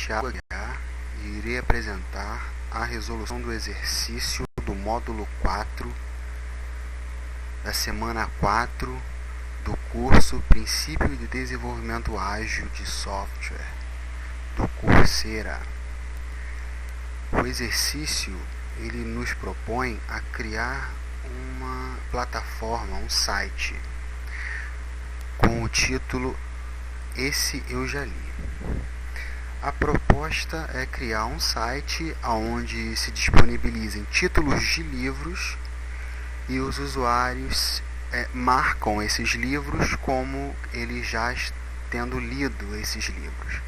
Tiago Aguiar e irei apresentar a resolução do exercício do módulo 4 da semana 4 do curso Princípio de Desenvolvimento Ágil de Software do Coursera. O exercício ele nos propõe a criar uma plataforma, um site com o título Esse Eu Já Li. A proposta é criar um site onde se disponibilizem títulos de livros e os usuários marcam esses livros como eles já tendo lido esses livros.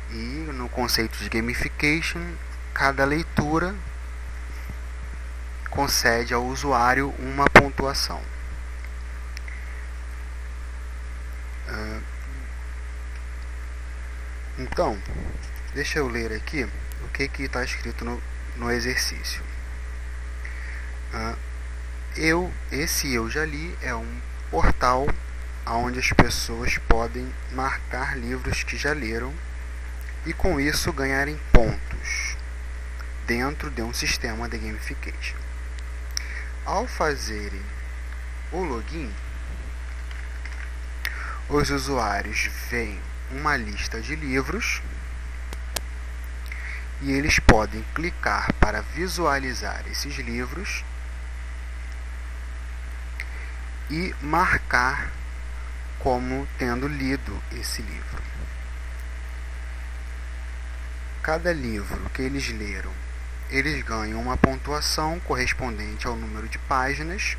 E no conceito de gamification, cada leitura concede ao usuário uma pontuação. Então, deixa eu ler aqui o que está escrito no exercício. Esse Eu Já Li é um portal onde as pessoas podem marcar livros que já leram e com isso ganharem pontos dentro de um sistema de gamification. Ao fazerem o login, os usuários veem uma lista de livros e eles podem clicar para visualizar esses livros e marcar como tendo lido esse livro. Cada livro que eles leram, eles ganham uma pontuação correspondente ao número de páginas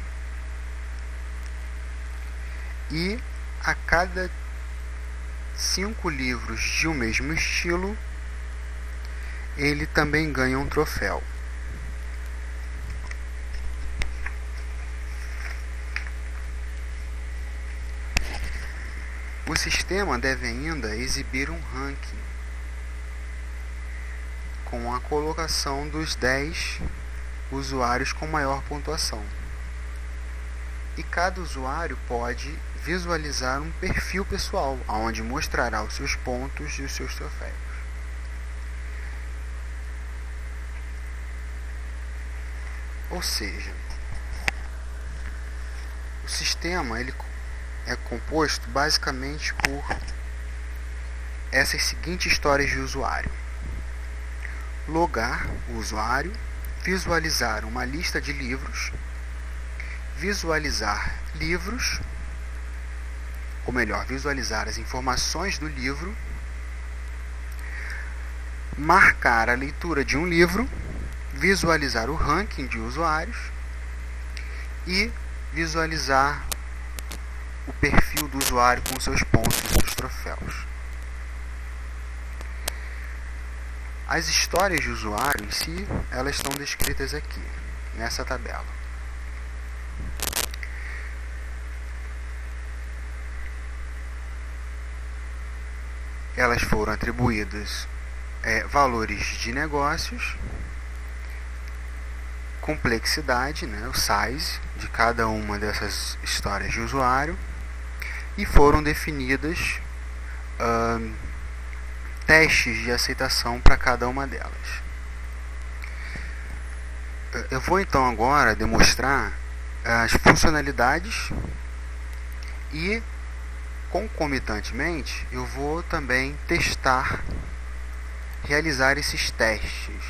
e a cada 5 livros de um mesmo estilo, ele também ganha um troféu. O sistema deve ainda exibir um ranking com a colocação dos 10 usuários com maior pontuação. E cada usuário pode visualizar um perfil pessoal, onde mostrará os seus pontos e os seus troféus. Ou seja, o sistema ele é composto basicamente por essas seguintes histórias de usuário: logar o usuário, visualizar uma lista de livros, visualizar livros, ou melhor, visualizar as informações do livro, marcar a leitura de um livro, visualizar o ranking de usuários e visualizar o perfil do usuário com seus pontos e seus troféus. As histórias de usuário em si, elas estão descritas aqui, nessa tabela. Elas foram atribuídas valores de negócios, complexidade, o size de cada uma dessas histórias de usuário, e foram definidas testes de aceitação para cada uma delas. Eu vou então agora demonstrar as funcionalidades e concomitantemente eu vou também realizar esses testes,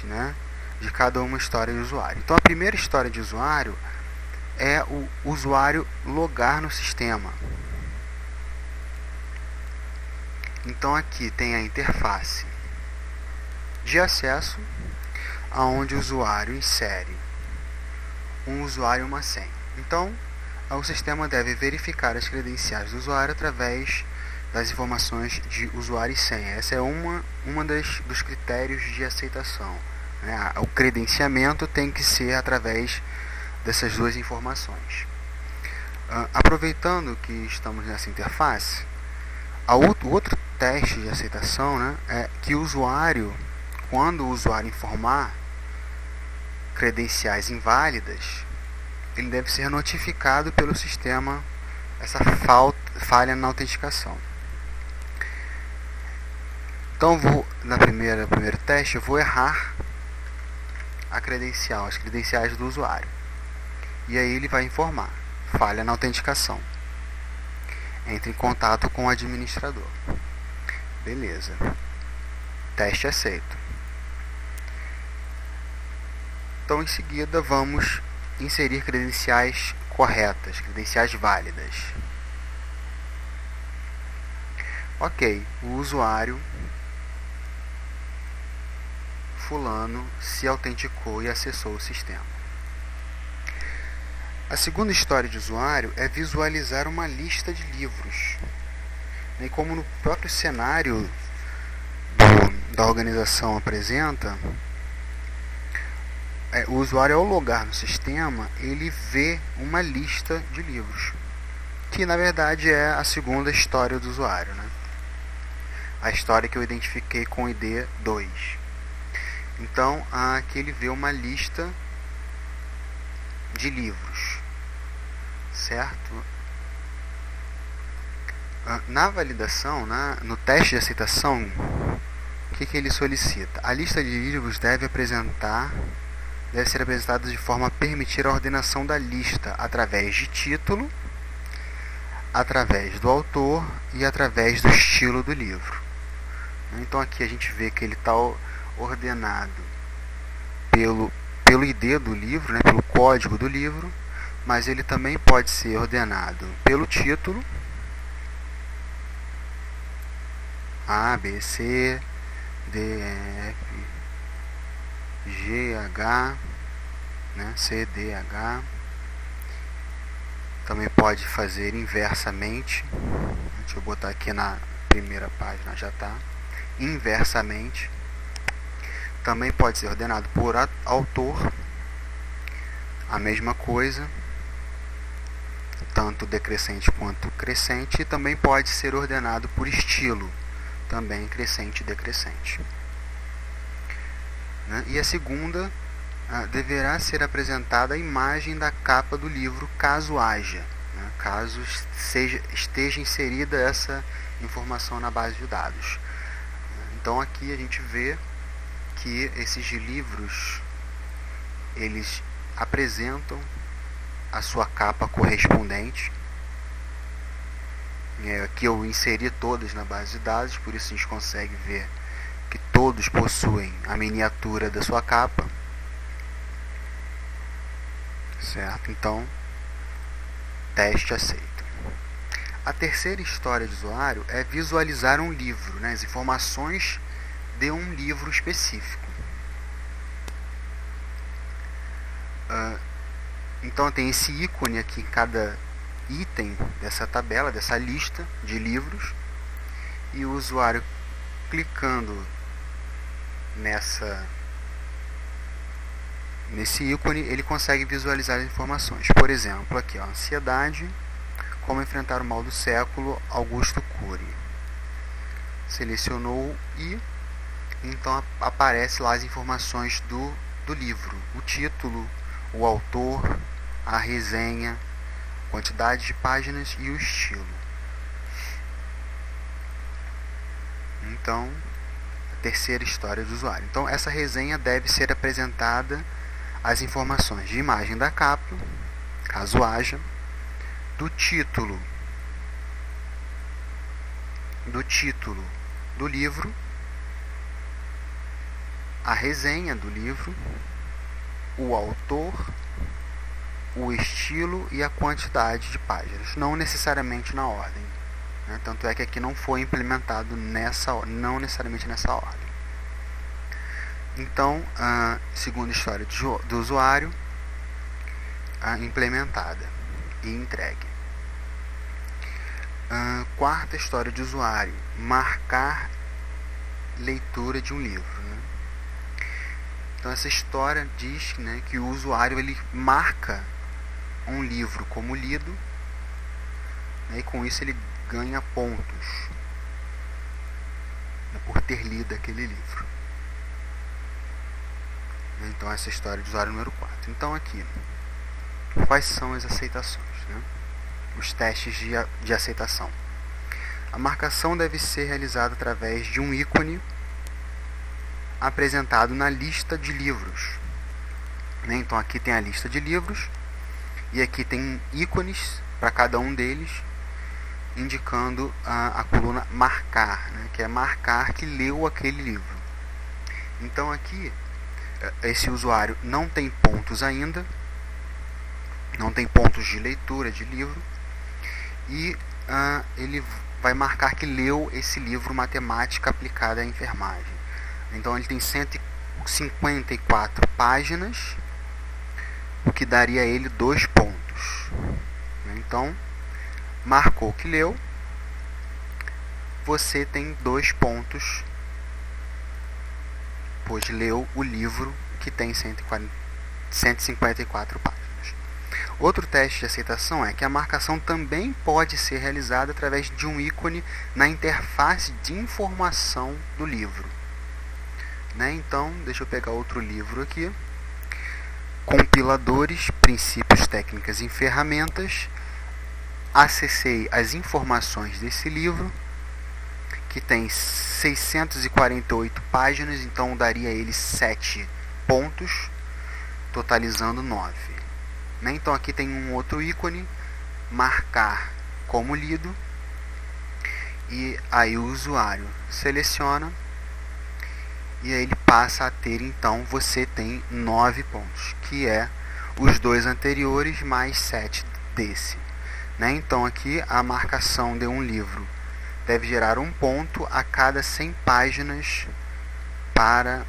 de cada uma história de usuário. Então a primeira história de usuário é o usuário logar no sistema. Então aqui tem a interface de acesso, onde o usuário insere um usuário e uma senha. Então o sistema deve verificar as credenciais do usuário através das informações de usuário e senha. Essa é uma dos critérios de aceitação. O credenciamento tem que ser através dessas duas informações. Aproveitando que estamos nessa interface, o outro teste de aceitação é que o usuário, quando o usuário informar credenciais inválidas, ele deve ser notificado pelo sistema essa falha na autenticação. Então no primeiro teste eu vou errar a credencial, as credenciais do usuário. E aí ele vai informar: falha na autenticação. Entre em contato com o administrador. Beleza. Teste aceito. Então em seguida vamos inserir credenciais corretas, credenciais válidas. Ok, o usuário fulano se autenticou e acessou o sistema. A segunda história de usuário é visualizar uma lista de livros. E como no próprio cenário da organização apresenta, o usuário, ao logar no sistema, ele vê uma lista de livros, que na verdade é a segunda história do usuário, né? A história que eu identifiquei com o ID 2. Então, aqui ele vê uma lista de livros, certo? Na validação, no teste de aceitação, o que ele solicita? A lista de livros deve ser apresentada de forma a permitir a ordenação da lista através de título, através do autor e através do estilo do livro. Então aqui a gente vê que ele está ordenado pelo ID do livro, né, pelo código do livro, mas ele também pode ser ordenado pelo título, A, B, C, D, E, F, G, H, né, C, D, H. Também pode fazer inversamente. Deixa eu botar aqui na primeira página, já está. Inversamente. Também pode ser ordenado por autor, a mesma coisa, tanto decrescente quanto crescente, e também pode ser ordenado por estilo, também crescente e decrescente. E a segunda, deverá ser apresentada a imagem da capa do livro, caso haja, caso esteja inserida essa informação na base de dados. Então aqui a gente vê que esses livros, eles apresentam a sua capa correspondente. Aqui eu inseri todas na base de dados, por isso a gente consegue ver que todos possuem a miniatura da sua capa, certo? Então, teste aceito. A terceira história de usuário é visualizar um livro, né, as informações de um livro específico. Então tem esse ícone aqui em cada item dessa tabela, dessa lista de livros, e o usuário clicando nesse ícone, ele consegue visualizar as informações. Por exemplo, aqui, ansiedade, como enfrentar o mal do século, Augusto Cury. Selecionou e então aparece lá as informações do livro, o título, o autor, a resenha, quantidade de páginas e o estilo. Então, a terceira história do usuário. Então, essa resenha deve ser apresentada as informações de imagem da capa, caso haja, do título do livro, a resenha do livro, o autor, o estilo e a quantidade de páginas, não necessariamente na ordem, né? Tanto é que aqui não foi implementado não necessariamente nessa ordem. Então, a segunda história do usuário implementada e entregue. Quarta história de usuário: marcar leitura de um livro, né? Então essa história diz, né, que o usuário ele marca um livro como lido, né, e com isso ele ganha pontos, né, por ter lido aquele livro. Então essa é a história de usuário número 4. Então aqui, quais são as aceitações, né? Os testes de aceitação. A marcação deve ser realizada através de um ícone apresentado na lista de livros. Né? Então aqui tem a lista de livros e aqui tem ícones para cada um deles, indicando a coluna marcar, né? Que é marcar que leu aquele livro. Então aqui esse usuário não tem pontos ainda, não tem pontos de leitura de livro, e ele vai marcar que leu esse livro Matemática Aplicada à Enfermagem. Então ele tem 154 páginas, o que daria a ele 2 pontos. Então, marcou que leu, você tem 2 pontos, pois leu o livro que tem 154 páginas. Outro teste de aceitação é que a marcação também pode ser realizada através de um ícone na interface de informação do livro. Né? Então, deixa eu pegar outro livro aqui. Compiladores, princípios, técnicas e ferramentas. Acessei as informações desse livro, que tem 648 páginas, então daria a ele 7 pontos, totalizando 9. Né? Então aqui tem um outro ícone, marcar como lido, e aí o usuário seleciona, e aí ele passa a ter, então você tem 9 pontos, que é os 2 anteriores mais 7 desse. Né? Então aqui a marcação de um livro deve gerar 1 ponto a cada 100 páginas para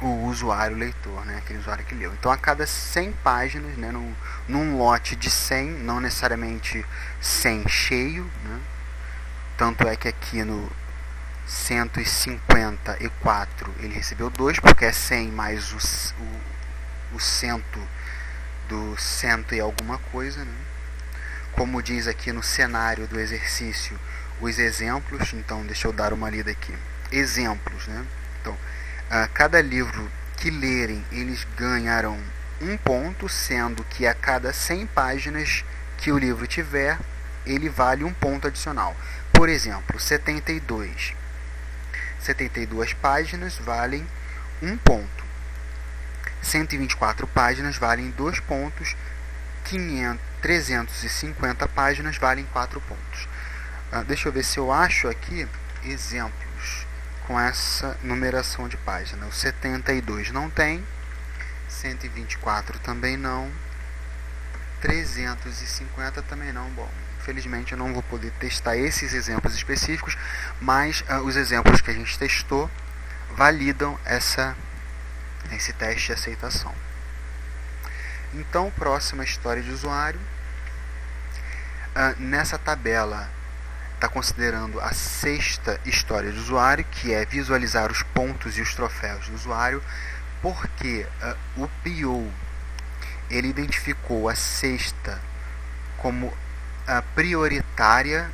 o usuário leitor, né? Aquele usuário que leu. Então a cada 100 páginas, né? Num lote de 100, não necessariamente 100 cheio, né? Tanto é que aqui no 154 ele recebeu 2, porque é 100 mais o cento do cento e alguma coisa, né? Como diz aqui no cenário do exercício, os exemplos. Então deixa eu dar uma lida aqui. Exemplos, né? Então, cada livro que lerem, eles ganharão 1 ponto, sendo que a cada 100 páginas que o livro tiver, ele vale 1 ponto adicional. Por exemplo, 72 páginas valem 1 ponto. 124 páginas valem 2 pontos. 350 páginas valem 4 pontos. Deixa eu ver se eu acho aqui exemplos com essa numeração de página. O 72 não tem, 124 também não, 350 também não. Bom, infelizmente eu não vou poder testar esses exemplos específicos, mas os exemplos que a gente testou validam esse teste de aceitação. Então, próxima história de usuário. Nessa tabela está considerando a 6ª história de usuário, que é visualizar os pontos e os troféus do usuário, porque o PO ele identificou a 6ª como prioritária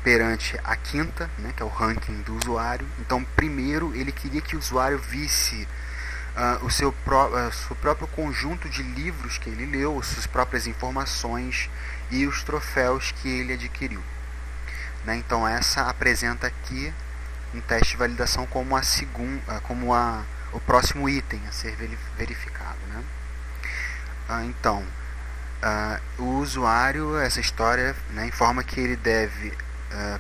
perante a 5ª, né, que é o ranking do usuário. Então, primeiro ele queria que o usuário visse o seu próprio conjunto de livros que ele leu, suas próprias informações e os troféus que ele adquiriu. Né? Então essa apresenta aqui um teste de validação como o próximo item a ser verificado. Né? Então o usuário, essa história, né, informa que ele deve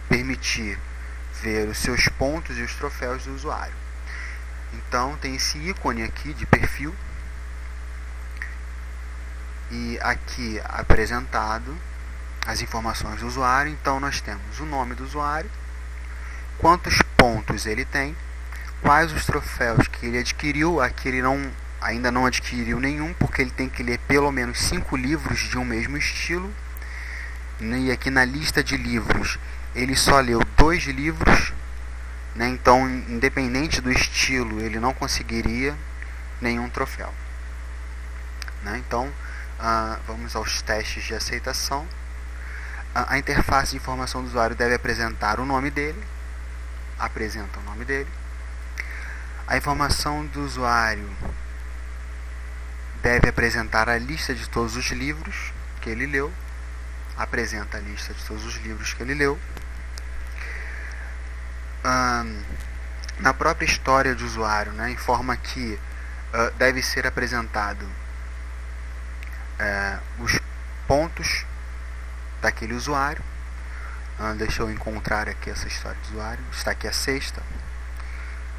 permitir ver os seus pontos e os troféus do usuário. Então tem esse ícone aqui de perfil, e aqui apresentado as informações do usuário. Então nós temos o nome do usuário, quantos pontos ele tem, quais os troféus que ele adquiriu. Aqui ele ainda não adquiriu nenhum, porque ele tem que ler pelo menos 5 livros de um mesmo estilo, e aqui na lista de livros ele só leu 2 livros. Né? Então, independente do estilo, ele não conseguiria nenhum troféu. Né? Então, vamos aos testes de aceitação. A interface de informação do usuário deve apresentar o nome dele. Apresenta o nome dele. A informação do usuário deve apresentar a lista de todos os livros que ele leu. Apresenta a lista de todos os livros que ele leu. na própria história do usuário, né, informa que deve ser apresentado os pontos daquele usuário. Deixa eu encontrar aqui essa história do usuário. Está aqui a sexta.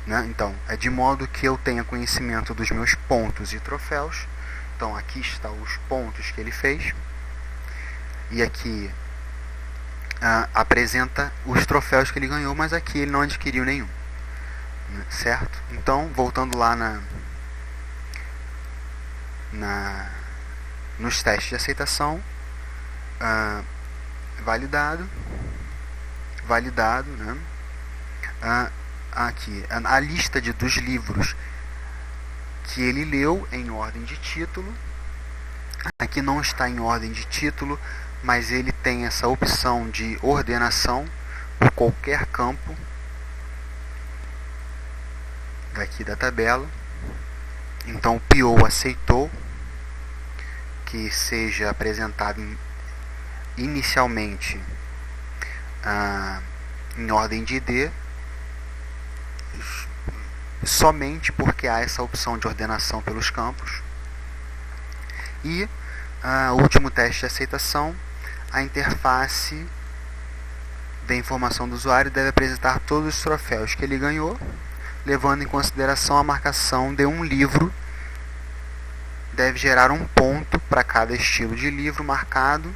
Né? Então, é de modo que eu tenha conhecimento dos meus pontos e troféus. Então, aqui estão os pontos que ele fez. E aqui apresenta os troféus que ele ganhou, mas aqui ele não adquiriu nenhum. Certo? Então, voltando lá nos testes de aceitação, validado, né? Aqui a lista dos livros que ele leu em ordem de título. Aqui não está em ordem de título, mas ele tem essa opção de ordenação por qualquer campo daqui da tabela. Então o PO aceitou que seja apresentado inicialmente em ordem de ID, somente porque há essa opção de ordenação pelos campos. E o último teste de aceitação, a interface da informação do usuário deve apresentar todos os troféus que ele ganhou, levando em consideração a marcação de um livro. Deve gerar um ponto para cada estilo de livro marcado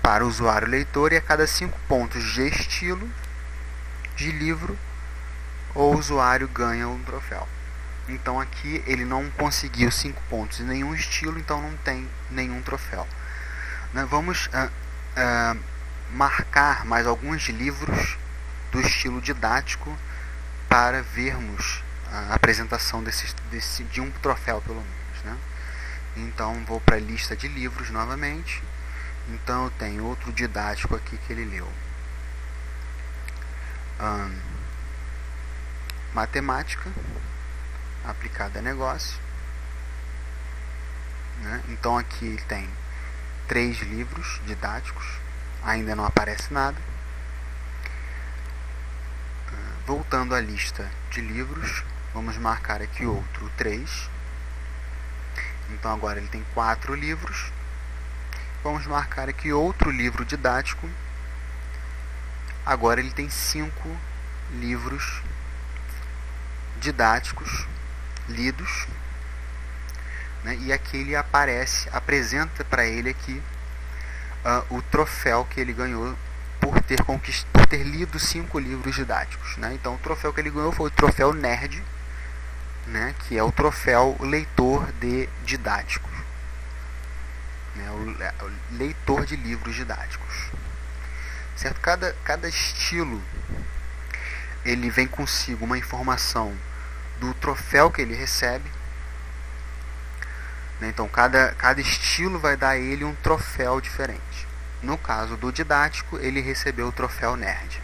para o usuário leitor, e a cada 5 pontos de estilo de livro o usuário ganha um troféu. Então aqui ele não conseguiu 5 pontos em nenhum estilo, então não tem nenhum troféu. Vamos marcar mais alguns livros do estilo didático para vermos a apresentação de um troféu pelo menos, né? Então vou para a lista de livros novamente. Então eu tenho outro didático aqui que ele leu. Matemática aplicada a negócio, né? Então aqui ele tem 3 livros didáticos, ainda não aparece nada. Voltando à lista de livros, vamos marcar aqui outro 3. Então agora ele tem 4 livros. Vamos marcar aqui outro livro didático. Agora ele tem 5 livros didáticos lidos, né? E aqui ele apresenta para ele aqui o troféu que ele ganhou por ter lido 5 livros didáticos, né? Então o troféu que ele ganhou foi o troféu Nerd, né? Que é o troféu leitor de didáticos, né? O leitor de livros didáticos, certo? Cada estilo ele vem consigo uma informação do troféu que ele recebe, né? Então cada estilo vai dar a ele um troféu diferente. No caso do didático, ele recebeu o troféu Nerd.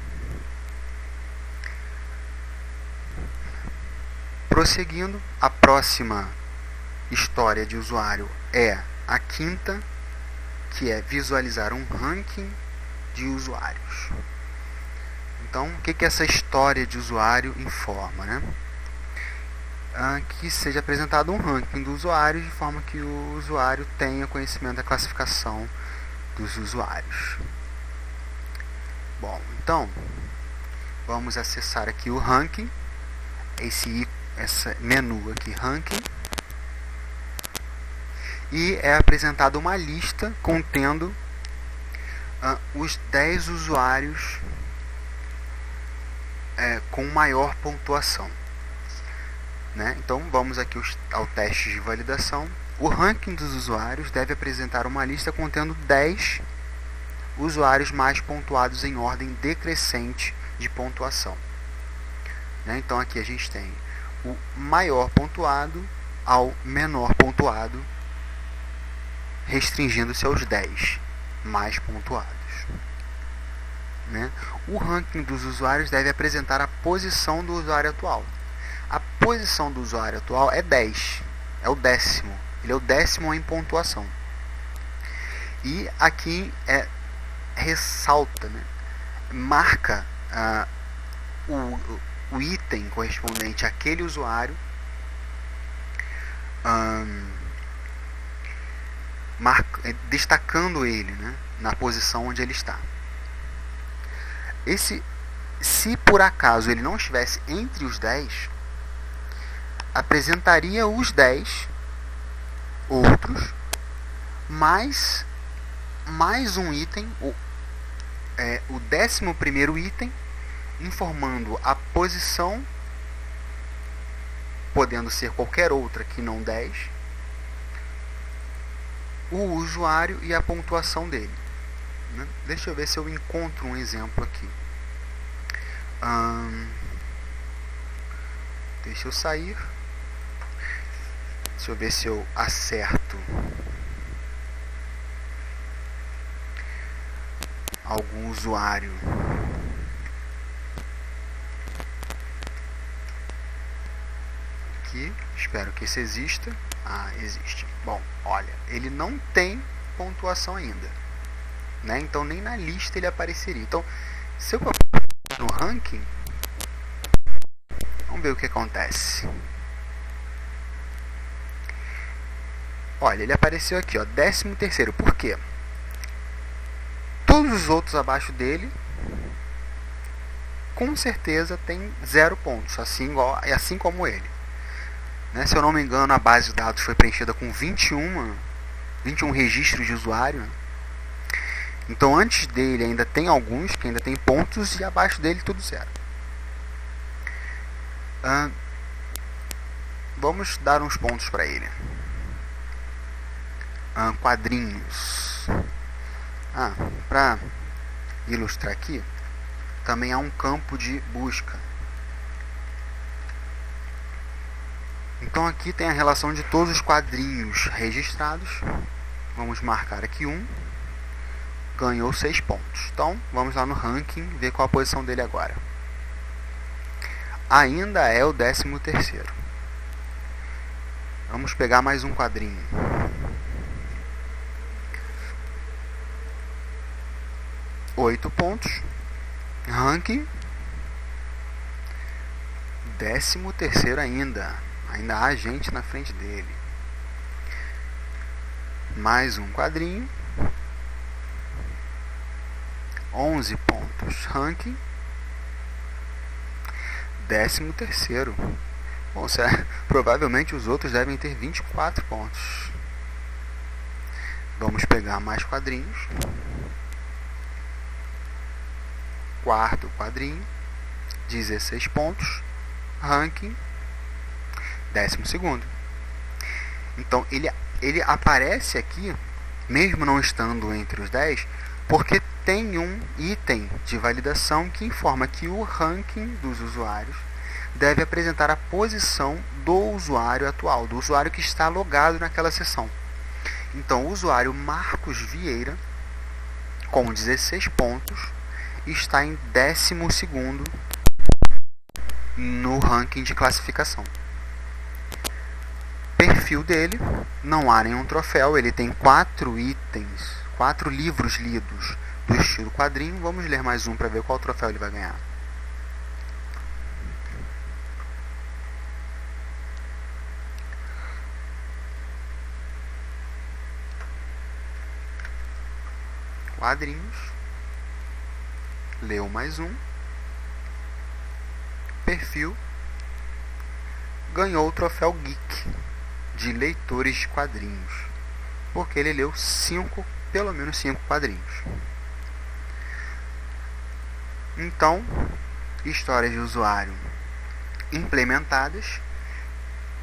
Prosseguindo, a próxima história de usuário é a 5ª, que é visualizar um ranking de usuários. Então, o que essa história de usuário informa, né? Que seja apresentado um ranking do usuário, de forma que o usuário tenha conhecimento da classificação dos usuários. Bom, então vamos acessar aqui o ranking, esse menu aqui, ranking, e é apresentada uma lista contendo os 10 usuários com maior pontuação, né? Então vamos aqui ao teste de validação. O ranking dos usuários deve apresentar uma lista contendo 10 usuários mais pontuados em ordem decrescente de pontuação, né? Então aqui a gente tem o maior pontuado ao menor pontuado, restringindo-se aos 10 mais pontuados, né? O ranking dos usuários deve apresentar a posição do usuário atual. A posição do usuário atual é 10, é o 10º. Ele é o 10º em pontuação. E aqui ressalta, né? Marca o item correspondente àquele usuário, destacando ele, né, na posição onde ele está. Se por acaso ele não estivesse entre os 10, apresentaria os 10 outros mais um item, o 11º item, informando a posição, podendo ser qualquer outra que não 10, o usuário e a pontuação dele. Deixa eu ver se eu encontro um exemplo aqui. Deixa eu sair. Deixa eu ver se eu acerto algum usuário. Aqui, espero que esse exista. Existe. Bom, olha, ele não tem pontuação ainda, né? Então nem na lista ele apareceria. Então, se eu no ranking, vamos ver o que acontece. Olha, ele apareceu aqui, ó, 13º. Por quê? Todos os outros abaixo dele, com certeza, tem 0 pontos, assim como ele. Né? Se eu não me engano, a base de dados foi preenchida com 21 registros de usuário. Então, antes dele ainda tem alguns que ainda tem pontos e abaixo dele tudo 0. Vamos dar uns pontos para ele. Quadrinhos. Para ilustrar aqui, também há um campo de busca. Então aqui tem a relação de todos os quadrinhos registrados. Vamos marcar aqui ganhou 6 pontos. Então vamos lá no ranking, ver qual a posição dele agora. Ainda é o 13º. Vamos pegar mais um quadrinho. Oito pontos. Ranking 13º ainda. Ainda há gente na frente dele. Mais um quadrinho. 11 pontos. Ranking 13º. Bom, provavelmente os outros devem ter 24 pontos. Vamos pegar mais quadrinhos. Quarto quadrinho, 16 pontos. Ranking 12º. Então ele aparece aqui, mesmo não estando entre os 10, porque tem um item de validação que informa que o ranking dos usuários deve apresentar a posição do usuário atual, do usuário que está logado naquela sessão. Então, o usuário Marcos Vieira, com 16 pontos, está em 12º no ranking de classificação. Perfil dele, não há nenhum troféu, ele tem 4 itens, 4 livros lidos do estilo quadrinho. Vamos ler mais um para ver qual troféu ele vai ganhar. Quadrinhos, leu mais um. Perfil, ganhou o troféu Geek de leitores de quadrinhos, porque ele leu pelo menos 5 quadrinhos. Então, histórias de usuário implementadas,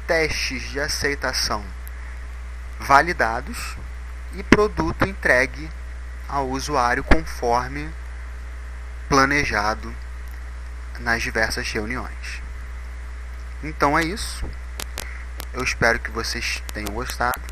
testes de aceitação validados e produto entregue ao usuário conforme planejado nas diversas reuniões. Então é isso. Eu espero que vocês tenham gostado.